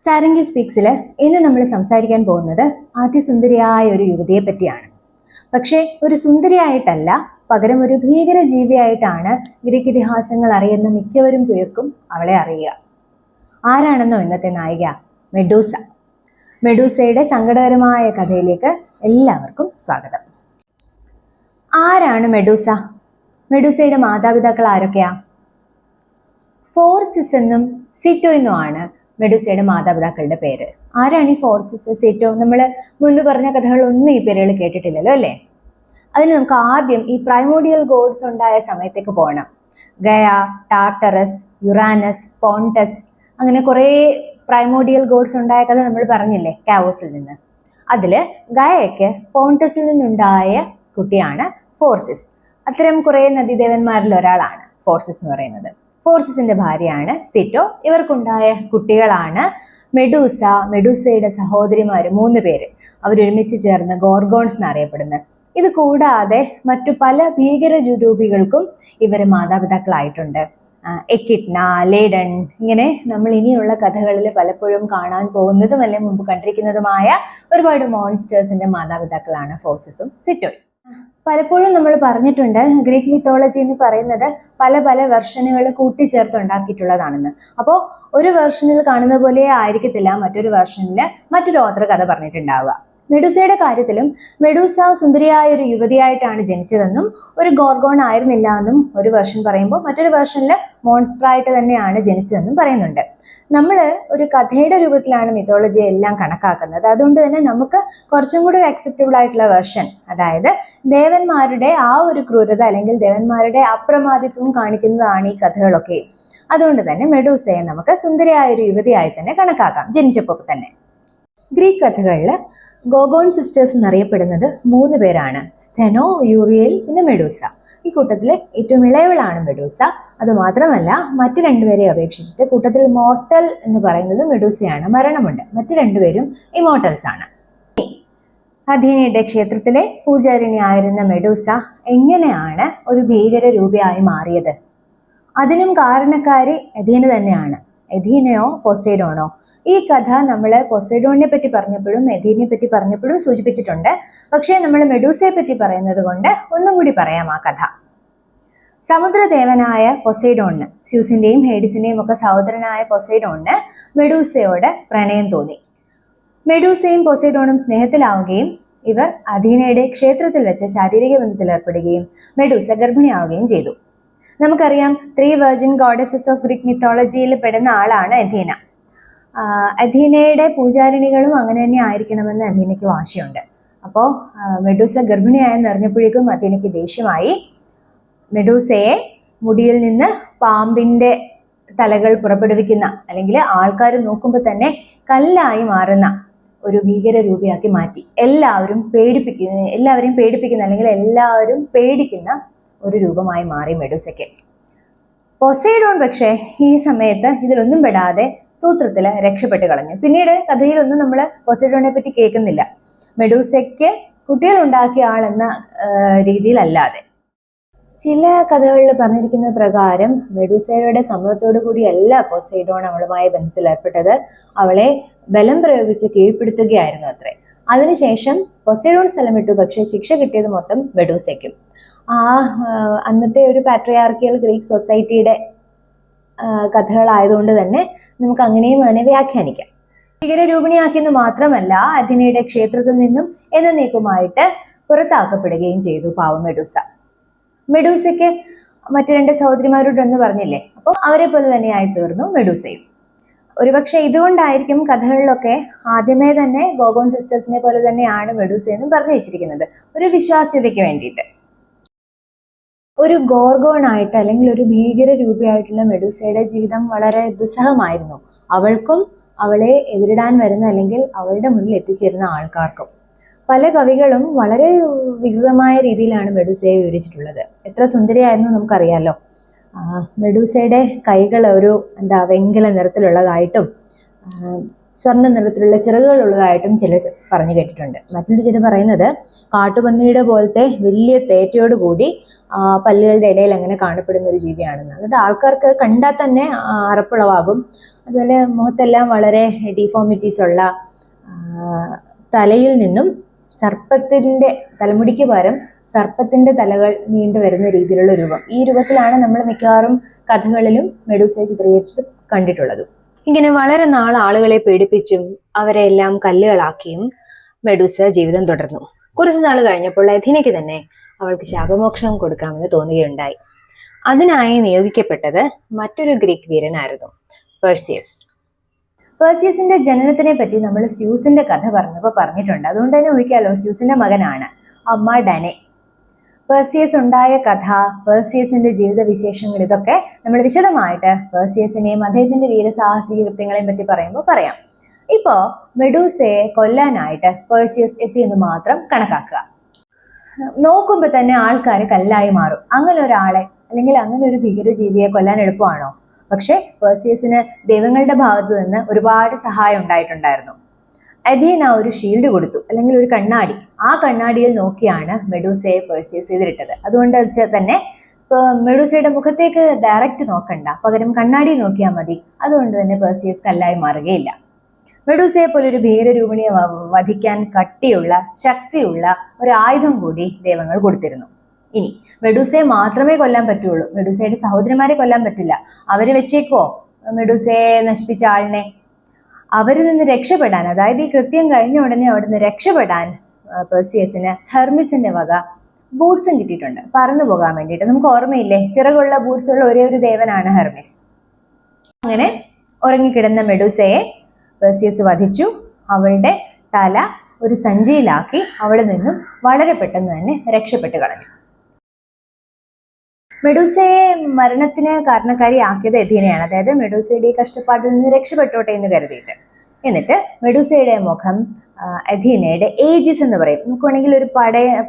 സാരംഗി സ്പീക്സിൽ ഇന്ന് നമ്മൾ സംസാരിക്കാൻ പോകുന്നത് അതിസുന്ദരിയായ ഒരു യുവതിയെ പറ്റിയാണ്. പക്ഷേ ഒരു സുന്ദരിയായിട്ടല്ല, പകരം ഒരു ഭീകര ജീവിയായിട്ടാണ് ഗ്രീക്ക് ഇതിഹാസങ്ങൾ അറിയുന്ന മിക്കവരും പേർക്കും അവളെ അറിയുക. ആരാണെന്നോ ഇന്നത്തെ നായിക? മെഡൂസ. മെഡൂസയുടെ സങ്കടകരമായ കഥയിലേക്ക് എല്ലാവർക്കും സ്വാഗതം. ആരാണ് മെഡൂസ? മെഡൂസയുടെ മാതാപിതാക്കൾ ആരൊക്കെയാ? ഫോർസിസ് എന്നും സിറ്റോ എന്നുമാണ് മെഡൂസയുടെ മാതാപിതാക്കളുടെ പേര്. ആരാണ് ഈ ഫോർസിസ്, സിറ്റോ? നമ്മൾ മുൻപ് പറഞ്ഞ കഥകളൊന്നും ഈ പേരുകൾ കേട്ടിട്ടില്ലല്ലോ അല്ലേ? അതിന് നമുക്ക് ആദ്യം ഈ പ്രൈമോഡിയൽ ഗോഡ്സ് ഉണ്ടായ സമയത്തേക്ക് പോകണം. ഗയ, ടാർട്ടറസ്, യുറാനസ്, പോണ്ടസ്, അങ്ങനെ കുറേ പ്രൈമോഡിയൽ ഗോഡ്സ് ഉണ്ടായ കഥ നമ്മൾ പറഞ്ഞില്ലേ കാവോസിൽ നിന്ന്. അതിൽ ഗയയ്ക്ക് പോണ്ടസിൽ നിന്നുണ്ടായ കുട്ടിയാണ് ഫോർസിസ്. അത്തരം കുറേ നദീദേവന്മാരിൽ ഒരാളാണ് ഫോർസിസ് എന്ന് പറയുന്നത്. ഫോർസിസിന്റെ ഭാര്യയാണ് സിറ്റോ. ഇവർക്കുണ്ടായ കുട്ടികളാണ് മെഡൂസ, മെഡൂസയുടെ സഹോദരിമാര് 3 പേര്. അവരൊരുമിച്ച് ചേർന്ന് ഗോർഗോൺസ് എന്നറിയപ്പെടുന്നത്. ഇത് കൂടാതെ മറ്റു പല ഭീകര രൂപികൾക്കും ഇവർ മാതാപിതാക്കളായിട്ടുണ്ട്. എക്കിഡ്ന, ലേഡൻ, ഇങ്ങനെ നമ്മൾ ഇനിയുള്ള കഥകളിൽ പലപ്പോഴും കാണാൻ പോകുന്നതും അല്ലെങ്കിൽ മുമ്പ് കണ്ടിരിക്കുന്നതുമായ ഒരുപാട് മോൺസ്റ്റേഴ്സിന്റെ മാതാപിതാക്കളാണ് ഫോർസിസും സിറ്റോയും. പലപ്പോഴും നമ്മൾ പറഞ്ഞിട്ടുണ്ട് ഗ്രീക്ക് മിത്തോളജി എന്ന് പറയുന്നത് പല പല വെർഷനുകൾ കൂട്ടിച്ചേർത്തുണ്ടാക്കിയിട്ടുള്ളതാണെന്ന്. അപ്പോൾ ഒരു വെർഷനിൽ കാണുന്ന പോലെ ആയിരിക്കത്തില്ല മറ്റൊരു വെർഷനിൽ മറ്റൊരു ഓതർ കഥ പറഞ്ഞിട്ടുണ്ടാവുക. മെഡൂസയുടെ കാര്യത്തിലും മെഡൂസ സുന്ദരിയായ ഒരു യുവതിയായിട്ടാണ് ജനിച്ചതെന്നും ഒരു ഗോർഗോൺ ആയിരുന്നില്ല എന്നും ഒരു വെർഷൻ പറയുമ്പോൾ മറ്റൊരു വെർഷനിൽ മോൺസ്റ്ററായിട്ട് തന്നെയാണ് ജനിച്ചതെന്നും പറയുന്നുണ്ട്. നമ്മൾ ഒരു കഥയുടെ രൂപത്തിലാണ് മിത്തോളജിയെ എല്ലാം കണക്കാക്കുന്നത്. അതുകൊണ്ട് തന്നെ നമുക്ക് കുറച്ചും കൂടി ഒരു അക്സെപ്റ്റബിൾ ആയിട്ടുള്ള വെർഷൻ, അതായത് ദേവന്മാരുടെ ആ ഒരു ക്രൂരത അല്ലെങ്കിൽ ദേവന്മാരുടെ അപ്രമാദിത്വം കാണിക്കുന്നതാണ് ഈ കഥകളൊക്കെ. അതുകൊണ്ട് തന്നെ മെഡൂസയെ നമുക്ക് സുന്ദരിയായ ഒരു യുവതിയായി തന്നെ കണക്കാക്കാം ജനിച്ചപ്പോൾ തന്നെ. ഗ്രീക്ക് കഥകളിൽ ഗോഗോൺ സിസ്റ്റേഴ്സ് എന്നറിയപ്പെടുന്നത് 3 പേരാണ്: സ്തെനോ, യൂറിയൽ, പിന്നെ മെഡൂസ. ഈ കൂട്ടത്തിൽ ഏറ്റവും ഇളയവളാണ് മെഡൂസ. അതുമാത്രമല്ല മറ്റു 2 പേരെ അപേക്ഷിച്ചിട്ട് കൂട്ടത്തിൽ മോർട്ടൽ എന്ന് പറയുന്നത് മെഡൂസയാണ്. മരണമുണ്ട്. മറ്റു 2 പേരും ഇമോർട്ടൽസ് ആണ്. അഥീനയുടെ ക്ഷേത്രത്തിലെ പൂജാരിണിയായിരുന്ന മെഡൂസ എങ്ങനെയാണ് ഒരു ഭീകര രൂപയായി മാറിയത്? അതിനും കാരണക്കാരി അഥീന തന്നെയാണ്. എഥീനയോ പൊസൈഡോണോ? ഈ കഥ നമ്മൾ പൊസൈഡോണിനെ പറ്റി പറഞ്ഞപ്പോഴും എഥീനെ പറ്റി പറഞ്ഞപ്പോഴും സൂചിപ്പിച്ചിട്ടുണ്ട്. പക്ഷേ നമ്മൾ മെഡൂസയെ പറ്റി പറയുന്നത് കൊണ്ട് ഒന്നും കൂടി പറയാം ആ കഥ. സമുദ്രദേവനായ പൊസൈഡോണിന്, സ്യൂസിന്റെയും ഹേഡിസിന്റെയും ഒക്കെ സഹോദരനായ പൊസൈഡോണിന് മെഡൂസയോട് പ്രണയം തോന്നി. മെഡൂസയും പൊസൈഡോണും സ്നേഹത്തിലാവുകയും ഇവർ അഥീനയുടെ ക്ഷേത്രത്തിൽ വെച്ച് ശാരീരിക ബന്ധത്തിൽ ഏർപ്പെടുകയും മെഡൂസ ഗർഭിണിയാവുകയും ചെയ്തു. നമുക്കറിയാം 3 വെർജിൻ ഗോഡസസ് ഓഫ് ഗ്രീക്ക് മിത്തോളജിയിൽ പെടുന്ന ആളാണ് അഥീന. അഥീനയുടെ പൂജാരിണികളും അങ്ങനെ തന്നെ ആയിരിക്കണമെന്ന് അഥീനയ്ക്ക് വാശിയുണ്ട്. അപ്പോൾ മെഡൂസ ഗർഭിണിയായെന്ന് അറിഞ്ഞപ്പോഴേക്കും അഥീനയ്ക്ക് ദേഷ്യമായി. മെഡൂസയെ മുടിയിൽ നിന്ന് പാമ്പിന്റെ തലകൾ പുറപ്പെടുവിക്കുന്ന, അല്ലെങ്കിൽ ആൾക്കാർ നോക്കുമ്പോൾ തന്നെ കല്ലായി മാറുന്ന ഒരു ഭീകര രൂപയാക്കി മാറ്റി. എല്ലാവരെയും പേടിപ്പിക്കുന്ന അല്ലെങ്കിൽ എല്ലാവരും പേടിക്കുന്ന ഒരു രൂപമായി മാറി മെഡൂസയ്ക്ക്. പൊസൈഡോൺ പക്ഷേ ഈ സമയത്ത് ഇതിലൊന്നും പെടാതെ സൂത്രത്തിൽ രക്ഷപ്പെട്ട് കളഞ്ഞു. പിന്നീട് കഥയിലൊന്നും നമ്മൾ പൊസൈഡോണിനെ പറ്റി കേൾക്കുന്നില്ല, മെഡൂസയ്ക്ക് കുട്ടികൾ ഉണ്ടാക്കിയ ആളെന്ന രീതിയിലല്ലാതെ. ചില കഥകളിൽ പറഞ്ഞിരിക്കുന്ന പ്രകാരം മെഡൂസയുടെ സമ്മതത്തോടു കൂടിയല്ല പൊസൈഡോൺ അവളുമായി ബന്ധത്തിൽ ഏർപ്പെട്ടത്. അവളെ ബലം പ്രയോഗിച്ച് കീഴ്പ്പെടുത്തുകയായിരുന്നു അത്രേ. അതിനുശേഷം പൊസൈഡോൺ സ്ഥലം വിട്ടു. പക്ഷേ ശിക്ഷ കിട്ടിയത് മൊത്തം മെഡൂസയ്ക്കും. അന്നത്തെ ഒരു പാട്രിയാർക്കിയൽ ഗ്രീക്ക് സൊസൈറ്റിയുടെ കഥകളായതുകൊണ്ട് തന്നെ നമുക്ക് അങ്ങനെയും അതിനെ വ്യാഖ്യാനിക്കാം. ഭീകരരൂപിണിയാക്കിയെന്ന് മാത്രമല്ല, അഥീനയുടെ ക്ഷേത്രത്തിൽ നിന്നും എന്നേക്കുമായിട്ട് പുറത്താക്കപ്പെടുകയും ചെയ്തു പാവം മെഡൂസ. മെഡൂസയ്ക്ക് മറ്റു 2 സഹോദരിമാരോടൊന്ന് പറഞ്ഞില്ലേ, അപ്പോൾ അവരെ പോലെ തന്നെയായി തീർന്നു മെഡൂസയും. ഒരുപക്ഷെ ഇതുകൊണ്ടായിരിക്കും കഥകളിലൊക്കെ ആദ്യമേ തന്നെ ഗോഗോൺ സിസ്റ്റേഴ്സിനെ പോലെ തന്നെയാണ് മെഡൂസ എന്നും പറഞ്ഞു വെച്ചിരിക്കുന്നത്, ഒരു വിശ്വാസ്യതയ്ക്ക് വേണ്ടിയിട്ട്. ഒരു ഗോർഗോൺ ആയിട്ട് അല്ലെങ്കിൽ ഒരു ഭീകര രൂപയായിട്ടുള്ള മെഡൂസയുടെ ജീവിതം വളരെ ദുസ്സഹമായിരുന്നു. അവൾക്കും അവളെ എതിരിടാൻ വരുന്ന അല്ലെങ്കിൽ അവളുടെ മുന്നിൽ എത്തിച്ചേരുന്ന ആൾക്കാർക്കും. പല കവികളും വളരെ വികൃതമായ രീതിയിലാണ് മെഡൂസയെ വിവരിച്ചിട്ടുള്ളത്. എത്ര സുന്ദരിയായിരുന്നു നമുക്കറിയാലോ. മെഡൂസയുടെ കൈകൾ ഒരു വെങ്കല നിറത്തിലുള്ളതായിട്ടും സ്വർണ്ണ നിറത്തിലുള്ള ചിറകുകളുള്ളതായിട്ടും ചിലർ പറഞ്ഞു കേട്ടിട്ടുണ്ട്. മറ്റൊരു ചിലർ പറയുന്നത് കാട്ടുപന്നിയുടെ പോലത്തെ വലിയ തേറ്റയോട് കൂടി പല്ലുകളുടെ ഇടയിൽ അങ്ങനെ കാണപ്പെടുന്ന ഒരു ജീവിയാണെന്ന്. അതുകൊണ്ട് ആൾക്കാർക്ക് കണ്ടാൽ തന്നെ അറപ്പുളവാകും. അതുപോലെ മുഖത്തെല്ലാം വളരെ ഡിഫോമിറ്റീസ് ഉള്ള, തലയിൽ നിന്നും സർപ്പത്തിൻ്റെ തലമുടിക്ക് പകരം സർപ്പത്തിൻ്റെ തലകൾ നീണ്ടു വരുന്ന രീതിയിലുള്ള രൂപം. ഈ രൂപത്തിലാണ് നമ്മൾ മിക്കവാറും കഥകളിലും മെഡൂസയെ ചിത്രീകരിച്ച് കണ്ടിട്ടുള്ളതും. ഇങ്ങനെ വളരെ നാൾ ആളുകളെ പേടിപ്പിച്ചും അവരെ എല്ലാം കല്ലുകളാക്കിയും മെഡൂസ ജീവിതം തുടർന്നു. കുറച്ചു നാൾ കഴിഞ്ഞപ്പോൾ എഥീനയ്ക്ക് തന്നെ അവൾക്ക് ശാപമോക്ഷം കൊടുക്കാമെന്ന് തോന്നുകയുണ്ടായി. അതിനായി നിയോഗിക്കപ്പെട്ടത് മറ്റൊരു ഗ്രീക്ക് വീരനായിരുന്നു, പെർസിയസ്. പെർസിയസിന്റെ ജനനത്തിനെ പറ്റി നമ്മൾ സ്യൂസിന്റെ കഥ പറഞ്ഞപ്പോൾ പറഞ്ഞിട്ടുണ്ട്. അതുകൊണ്ട് തന്നെ ഊഹിക്കാലോ, സ്യൂസിന്റെ മകനാണ്, അമ്മ ഡനെ. പെർസിയസ് ഉണ്ടായ കഥ, പെർസിയസിന്റെ ജീവിത വിശേഷങ്ങൾ, ഇതൊക്കെ നമ്മൾ വിശദമായിട്ട് പെർസിയസിനെയും അദ്ദേഹത്തിന്റെ വീരസാഹസിക കൃത്യങ്ങളെയും പറ്റി പറയുമ്പോൾ പറയാം. ഇപ്പോ മെഡൂസയെ കൊല്ലാനായിട്ട് പെർസിയസ് എത്തിയെന്ന് മാത്രം കണക്കാക്കുക. നോക്കുമ്പോൾ തന്നെ ആൾക്കാർ കല്ലായി മാറും. അങ്ങനെ ഒരാളെ അല്ലെങ്കിൽ അങ്ങനെ ഒരു ഭീകരജീവിയെ കൊല്ലാൻ എളുപ്പമാണോ? പക്ഷെ പെർസിയസിന് ദൈവങ്ങളുടെ ഭാഗത്ത് നിന്ന് ഒരുപാട് സഹായം ഉണ്ടായിട്ടുണ്ടായിരുന്നു. അഥീന ഒരു ഷീൽഡ് കൊടുത്തു, അല്ലെങ്കിൽ ഒരു കണ്ണാടി. ആ കണ്ണാടിയിൽ നോക്കിയാണ് മെഡൂസയെ പെർസിയസ് ചെയ്തിട്ടത്. അതുകൊണ്ട് തന്നെ മെഡൂസയുടെ മുഖത്തേക്ക് ഡയറക്റ്റ് നോക്കണ്ട, പകരം കണ്ണാടി നോക്കിയാൽ മതി. അതുകൊണ്ട് തന്നെ പെർസിയസ് കല്ലായി മാറുകയില്ല. മെഡൂസയെ പോലെ ഒരു ഭീകരരൂപിണിയെ വധിക്കാൻ കട്ടിയുള്ള, ശക്തിയുള്ള ഒരു ആയുധം കൂടി ദൈവങ്ങൾ കൊടുത്തിരുന്നു. ഇനി മെഡൂസയെ മാത്രമേ കൊല്ലാൻ പറ്റുള്ളൂ, മെഡൂസയുടെ സഹോദരിമാരെ കൊല്ലാൻ പറ്റില്ല. അവര് വെച്ചേക്കോ മെഡൂസയെ നശിപ്പിച്ച ആളിനെ? അവരിൽ നിന്ന് രക്ഷപ്പെടാൻ, അതായത് ഈ കൃത്യം കഴിഞ്ഞ ഉടനെ അവിടെ നിന്ന് രക്ഷപ്പെടാൻ പെർസിയസിന് ഹെർമിസിന്റെ വക ബൂട്ട്സും കിട്ടിയിട്ടുണ്ട്, പറന്നു പോകാൻ വേണ്ടിയിട്ട്. നമുക്ക് ഓർമ്മയില്ലേ, ചിറകുള്ള ബൂട്ട്സുള്ള ഒരേ ഒരു ദേവനാണ് ഹെർമിസ്. അങ്ങനെ ഉറങ്ങിക്കിടന്ന മെഡൂസയെ പെർസിയസ് വധിച്ചു. അവളുടെ തല ഒരു സഞ്ചിയിലാക്കി അവിടെ നിന്നും വളരെ പെട്ടെന്ന് തന്നെ രക്ഷപ്പെട്ട് കളഞ്ഞു. മെഡൂസയെ മരണത്തിന് കാരണക്കാരിയാക്കിയത് എഥീനയാണ്. അതായത് മെഡൂസയുടെ ഈ കഷ്ടപ്പാടിൽ നിന്ന് രക്ഷപ്പെട്ടോട്ടെ എന്ന് കരുതിയിട്ട്. എന്നിട്ട് മെഡൂസയുടെ മുഖം എഥീനയുടെ ഏജിസ് എന്ന് പറയും. നമുക്ക് വേണമെങ്കിൽ ഒരു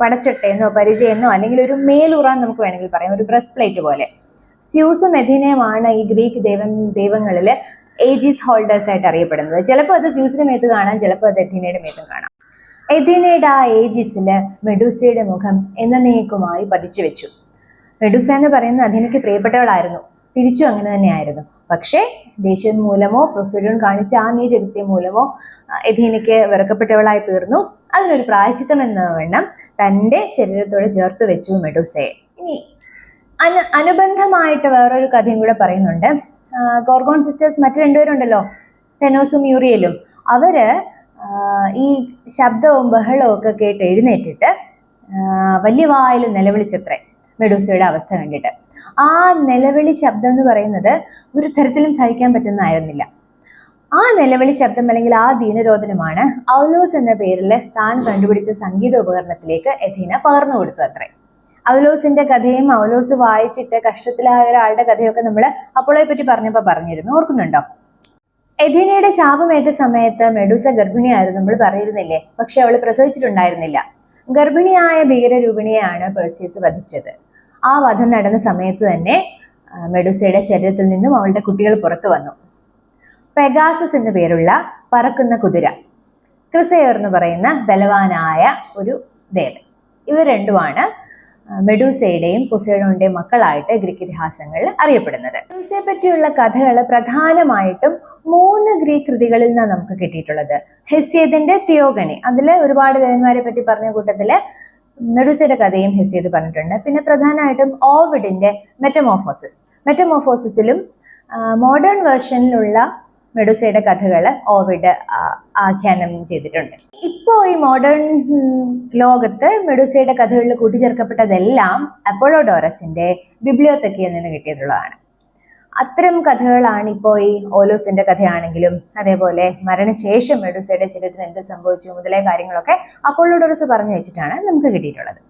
പടച്ചട്ടയെന്നോ പരിചയെന്നോ അല്ലെങ്കിൽ ഒരു മേലുറാൻ നമുക്ക് വേണമെങ്കിൽ പറയാം, ഒരു ബ്രസ്റ്റ് പ്ലേറ്റ് പോലെ. സ്യൂസും എഥീനയുമാണ് ഈ ഗ്രീക്ക് ദൈവങ്ങളിൽ ഏജിസ് ഹോൾഡേഴ്സ് ആയിട്ട് അറിയപ്പെടുന്നത്. ചിലപ്പോൾ അത് സ്യൂസിന്റെ മേത്ത് കാണാം, ചിലപ്പോൾ അത് എഥീനയുടെ മേത്തും കാണാം. എഥീനയുടെ ആ ഏജിസിൽ മെഡൂസയുടെ മുഖം എന്നേക്കുമായി പതിച്ചു വെച്ചു. മെഡൂസ എന്ന് പറയുന്നത് അഥീനയ്ക്ക് പ്രിയപ്പെട്ടവളായിരുന്നു, തിരിച്ചും അങ്ങനെ തന്നെയായിരുന്നു. പക്ഷേ ദേഷ്യം മൂലമോ പൊസൈഡോൺ കാണിച്ച ആ നീചകൃത്യം മൂലമോ എഥീനയ്ക്ക് വെറുക്കപ്പെട്ടവളായി തീർന്നു. അതിനൊരു പ്രായശ്ചിത്തം എന്ന വണ്ണം തൻ്റെ ശരീരത്തോട് ചേർത്ത് വെച്ചു മെഡൂസയെ. ഇനി അനുബന്ധമായിട്ട് വേറൊരു കഥയും കൂടെ പറയുന്നുണ്ട്. ഗോർഗോൺ സിസ്റ്റേഴ്സ് മറ്റു രണ്ടുപേരുണ്ടല്ലോ, സ്തെനോസും യൂറിയലും. അവര് ഈ ശബ്ദവും ബഹളവും ഒക്കെ കേട്ട് എഴുന്നേറ്റിട്ട് വലിയ വായിൽ നിലവിളിച്ചത്രേ മെഡൂസയുടെ അവസ്ഥ കണ്ടിട്ട്. ആ നിലവിളി ശബ്ദം എന്ന് പറയുന്നത് ഒരു തരത്തിലും സഹിക്കാൻ പറ്റുന്നതായിരുന്നില്ല. ആ നിലവിളി ശബ്ദം അല്ലെങ്കിൽ ആ ദീനരോധനമാണ് ഔലോസ് എന്ന പേരിൽ താൻ കണ്ടുപിടിച്ച സംഗീത ഉപകരണത്തിലേക്ക് എഥീന പകർന്നു കൊടുത്തത് അത്രേ. ഔലോസിന്റെ കഥയും ഔലോസ് വായിച്ചിട്ട് കഷ്ടത്തിലായ ഒരാളുടെ കഥയൊക്കെ നമ്മൾ അപ്പോളെ പറ്റി പറഞ്ഞപ്പോൾ പറഞ്ഞിരുന്നു, ഓർക്കുന്നുണ്ടോ? എഥീനയുടെ ശാപമേറ്റ സമയത്ത് മെഡൂസ ഗർഭിണിയായിരുന്നു, നമ്മൾ പറയുന്നില്ലേ? പക്ഷെ അവൾ പ്രസവിച്ചിട്ടുണ്ടായിരുന്നില്ല. ഗർഭിണിയായ ഭീകരരൂപിണിയെയാണ് പെർസിയസ് വധിച്ചത്. ആ വധം നടന്ന സമയത്ത് തന്നെ മെഡൂസയുടെ ശരീരത്തിൽ നിന്നും അവളുടെ കുട്ടികൾ പുറത്തു വന്നു. പെഗാസസ് എന്നു പേരുള്ള പറക്കുന്ന കുതിര, ക്രിസയോർ എന്ന് പറയുന്ന ബലവാനായ ഒരു ദേവൻ, ഇവർ രണ്ടുമാണ് മെഡൂസയുടെയും പൊസൈഡോണിന്റെയും മക്കളായിട്ട് ഗ്രീക്ക് ഇതിഹാസങ്ങളിൽ അറിയപ്പെടുന്നത്. മെഡൂസയെ പറ്റിയുള്ള കഥകൾ പ്രധാനമായിട്ടും 3 ഗ്രീക്ക് കൃതികളിൽ നിന്നാണ് നമുക്ക് കിട്ടിയിട്ടുള്ളത്. ഹെസിയദിന്റെ തിയോഗണി, അതിൽ ഒരുപാട് ദേവന്മാരെ പറ്റി പറഞ്ഞ കൂട്ടത്തില് മെഡൂസയുടെ കഥയും ഹെസിയദ് പറഞ്ഞിട്ടുണ്ട്. പിന്നെ പ്രധാനമായിട്ടും ഓവിഡിന്റെ മെറ്റമോഫോസിസിലും മോഡേൺ വേർഷനിലുള്ള മെഡൂസയുടെ കഥകൾ ഓവിഡ് ആഖ്യാനം ചെയ്തിട്ടുണ്ട്. ഇപ്പോൾ ഈ മോഡേൺ ലോകത്ത് മെഡൂസയുടെ കഥകളിൽ കൂട്ടിച്ചേർക്കപ്പെട്ടതെല്ലാം അപ്പോളോഡോറസിന്റെ ബിബ്ലിയോതെക്കിയിൽ നിന്ന് കിട്ടിയിട്ടുള്ളതാണ്. അത്തരം കഥകളാണ് ഇപ്പോൾ ഈ ഓലോസിന്റെ കഥയാണെങ്കിലും അതേപോലെ മരണശേഷം മെഡൂസയുടെ ശരീരത്തിന് എന്ത് സംഭവിച്ചു മുതലായ കാര്യങ്ങളൊക്കെ അപ്പോളോഡോറസ് പറഞ്ഞു വെച്ചിട്ടാണ് നമുക്ക് കിട്ടിയിട്ടുള്ളത്.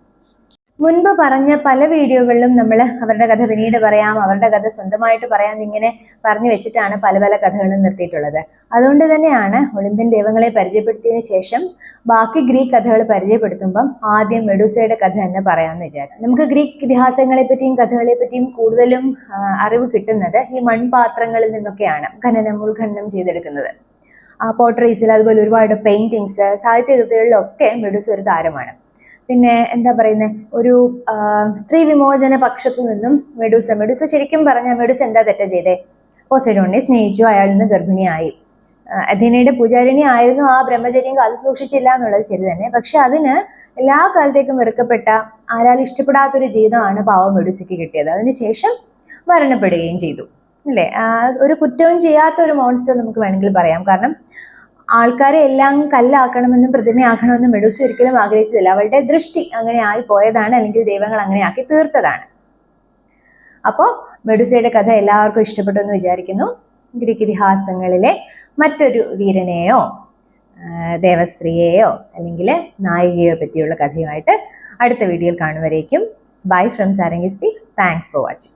മുൻപ് പറഞ്ഞ പല വീഡിയോകളിലും നമ്മൾ അവരുടെ കഥ പിന്നീട് പറയാം, അവരുടെ കഥ സ്വന്തമായിട്ട് പറയാം, ഇങ്ങനെ പറഞ്ഞു വെച്ചിട്ടാണ് പല പല കഥകളും നിർത്തിയിട്ടുള്ളത്. അതുകൊണ്ട് തന്നെയാണ് ഒളിമ്പ്യൻ ദൈവങ്ങളെ പരിചയപ്പെടുത്തിയതിനു ശേഷം ബാക്കി ഗ്രീക്ക് കഥകൾ പരിചയപ്പെടുത്തുമ്പം ആദ്യം മെഡൂസയുടെ കഥ തന്നെ പറയാമെന്ന് വിചാരിച്ചു. നമുക്ക് ഗ്രീക്ക് ഇതിഹാസങ്ങളെ പറ്റിയും കഥകളെ പറ്റിയും കൂടുതലും അറിവ് കിട്ടുന്നത് ഈ മൺപാത്രങ്ങളിൽ നിന്നൊക്കെയാണ് ഉത്ഖനനം ചെയ്തെടുക്കുന്നത്. പോർട്രേറ്റ്സിൽ, അതുപോലെ ഒരുപാട് പെയിന്റിങ്സ്, സാഹിത്യകൃതികളിലൊക്കെ മെഡൂസ ഒരു താരമാണ്. പിന്നെ എന്താ പറയുന്നത്, ഒരു സ്ത്രീ വിമോചന പക്ഷത്തു നിന്നും മെഡൂസ ശരിക്കും പറഞ്ഞാൽ മെഡൂസ എന്താ തെറ്റാ ചെയ്തേ? പോസൈഡോണിനെ സ്നേഹിച്ചു, അയാളിൽ നിന്ന് ഗർഭിണിയായി. അഥീനയുടെ പൂജാരിണി ആയിരുന്നു, ആ ബ്രഹ്മചര്യം കാലു സൂക്ഷിച്ചില്ല എന്നുള്ളത് ശരി തന്നെ. പക്ഷെ അതിന് എല്ലാ കാലത്തേക്കും വെറുക്കപ്പെട്ട, ആരാലും ഇഷ്ടപ്പെടാത്തൊരു ജീവിതമാണ് പാവം മെഡൂസയ്ക്ക് കിട്ടിയത്. അതിനുശേഷം മരണപ്പെടുകയും ചെയ്തു, അല്ലേ? ഒരു കുറ്റവും ചെയ്യാത്ത ഒരു മോൺസ്റ്റർ നമുക്ക് വേണമെങ്കിൽ പറയാം. കാരണം ആൾക്കാരെ എല്ലാം കല്ലാക്കണമെന്നും പ്രതിമയാക്കണമെന്നും മെഡൂസ ഒരിക്കലും ആഗ്രഹിച്ചതില്ല. അവളുടെ ദൃഷ്ടി അങ്ങനെ ആയി പോയതാണ്, അല്ലെങ്കിൽ ദൈവങ്ങൾ അങ്ങനെ ആക്കി തീർത്തതാണ്. അപ്പോൾ മെഡൂസയുടെ കഥ എല്ലാവർക്കും ഇഷ്ടപ്പെട്ടു എന്ന് വിചാരിക്കുന്നു. ഗ്രീക്ക് ഇതിഹാസങ്ങളിലെ മറ്റൊരു വീരനെയോ ദേവസ്ത്രീയെയോ അല്ലെങ്കിൽ നായികയോ പറ്റിയുള്ള കഥയുമായിട്ട് അടുത്ത വീഡിയോയിൽ കാണുവരേക്കും bye from Sarangi speaks. Thanks for watching.